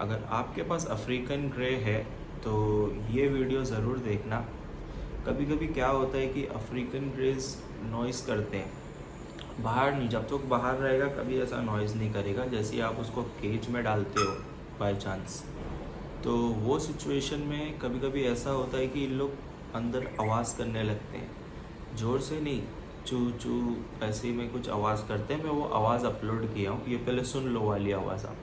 अगर आपके पास African grey है तो ये वीडियो ज़रूर देखना। कभी कभी क्या होता है कि अफ्रीकन ग्रेज नॉइज़ करते हैं, बाहर नहीं, जब तक बाहर रहेगा कभी ऐसा नॉइज़ नहीं करेगा। जैसे ही आप उसको केज में डालते हो बाय चांस, तो वो सिचुएशन में कभी कभी ऐसा होता है कि इन लोग अंदर आवाज़ करने लगते हैं, ज़ोर से नहीं, चू चू ऐसे ही में कुछ आवाज़ करते हैं। मैं वो आवाज़ अपलोड किया हूँ, ये पहले सुन लो वाली आवाज़ आप।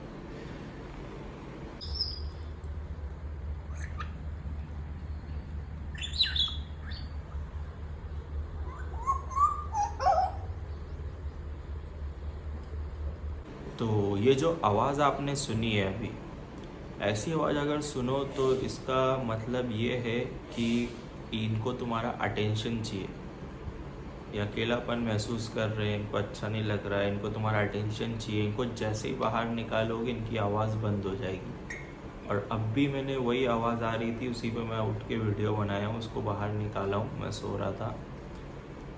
तो ये जो आवाज़ आपने सुनी है अभी, ऐसी आवाज़ अगर सुनो तो इसका मतलब ये है कि इनको तुम्हारा अटेंशन चाहिए। ये अकेलापन महसूस कर रहे हैं, इनको अच्छा नहीं लग रहा है, इनको तुम्हारा अटेंशन चाहिए। इनको जैसे ही बाहर निकालोगे इनकी आवाज़ बंद हो जाएगी। और अब भी मैंने वही आवाज़ आ रही थी, उसी पे मैं उठ के वीडियो बनाया हूँ, उसको बाहर निकाला हूँ। मैं सो रहा था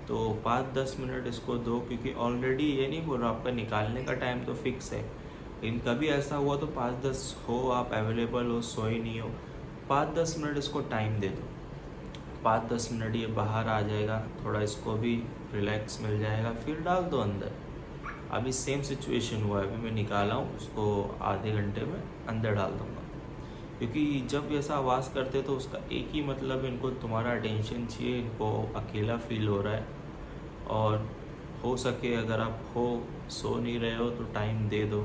तो 5-10 मिनट इसको दो, क्योंकि ऑलरेडी ये नहीं बोल रहा आपका निकालने का टाइम तो फिक्स है। लेकिन कभी ऐसा हुआ तो 5-10 हो, आप अवेलेबल हो, सोए नहीं हो, 5-10 मिनट इसको टाइम दे दो। 5-10 मिनट ये बाहर आ जाएगा, थोड़ा इसको भी रिलैक्स मिल जाएगा, फिर डाल दो अंदर। अभी सेम सिचुएशन हुआ है, अभी मैं निकाला हूँ उसको, आधे घंटे में अंदर डाल दूँगा। क्योंकि जब ऐसा आवाज़ करते तो उसका एक ही मतलब, इनको तुम्हारा अटेंशन चाहिए, इनको अकेला फील हो रहा है। और हो सके अगर आप सो नहीं रहे हो तो टाइम दे दो,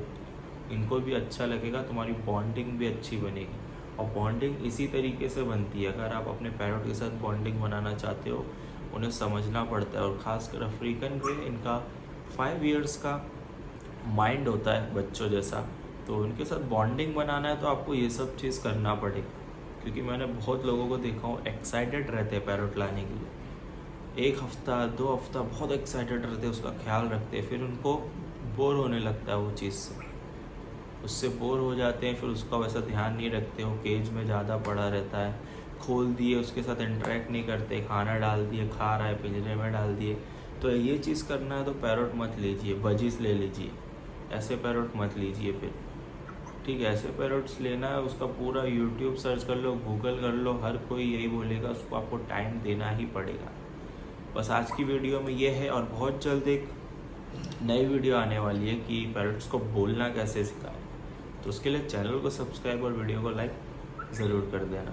इनको भी अच्छा लगेगा, तुम्हारी बॉन्डिंग भी अच्छी बनेगी। और बॉन्डिंग इसी तरीके से बनती है। अगर आप अपने पैरोट के साथ बॉन्डिंग बनाना चाहते हो, उन्हें समझना पड़ता है। और ख़ासकर अफ्रीकन ग्रे, इनका 5 इयर्स का माइंड होता है बच्चों जैसा, तो उनके साथ बॉन्डिंग बनाना है तो आपको ये सब चीज़ करना पड़ेगा। क्योंकि मैंने बहुत लोगों को देखा हूँ एक्साइटेड रहते हैं पैरोट लाने के लिए, 1 हफ्ता 2 हफ्ता बहुत एक्साइटेड रहते हैं, उसका ख्याल रखते हैं, फिर उनको बोर होने लगता है वो चीज़ से, उससे बोर हो जाते हैं, फिर उसका वैसा ध्यान नहीं रखते हो, केज में ज़्यादा पड़ा रहता है, खोल दिए उसके साथ इंटरेक्ट नहीं करते, खाना डाल दिए खा रहा है, पिंजरे में डाल दिए। तो ये चीज़ करना है तो पैरोट मत लीजिए, बजीज ले लीजिए, ऐसे पैरोट मत लीजिए फिर। ठीक है, ऐसे पैरोट्स लेना है, उसका पूरा यूट्यूब सर्च कर लो, गूगल कर लो, हर कोई यही बोलेगा, उसको आपको टाइम देना ही पड़ेगा। बस आज की वीडियो में ये है, और बहुत जल्द एक नई वीडियो आने वाली है कि पैरेंट्स को बोलना कैसे सिखाएं। तो उसके लिए चैनल को सब्सक्राइब और वीडियो को लाइक ज़रूर कर देना।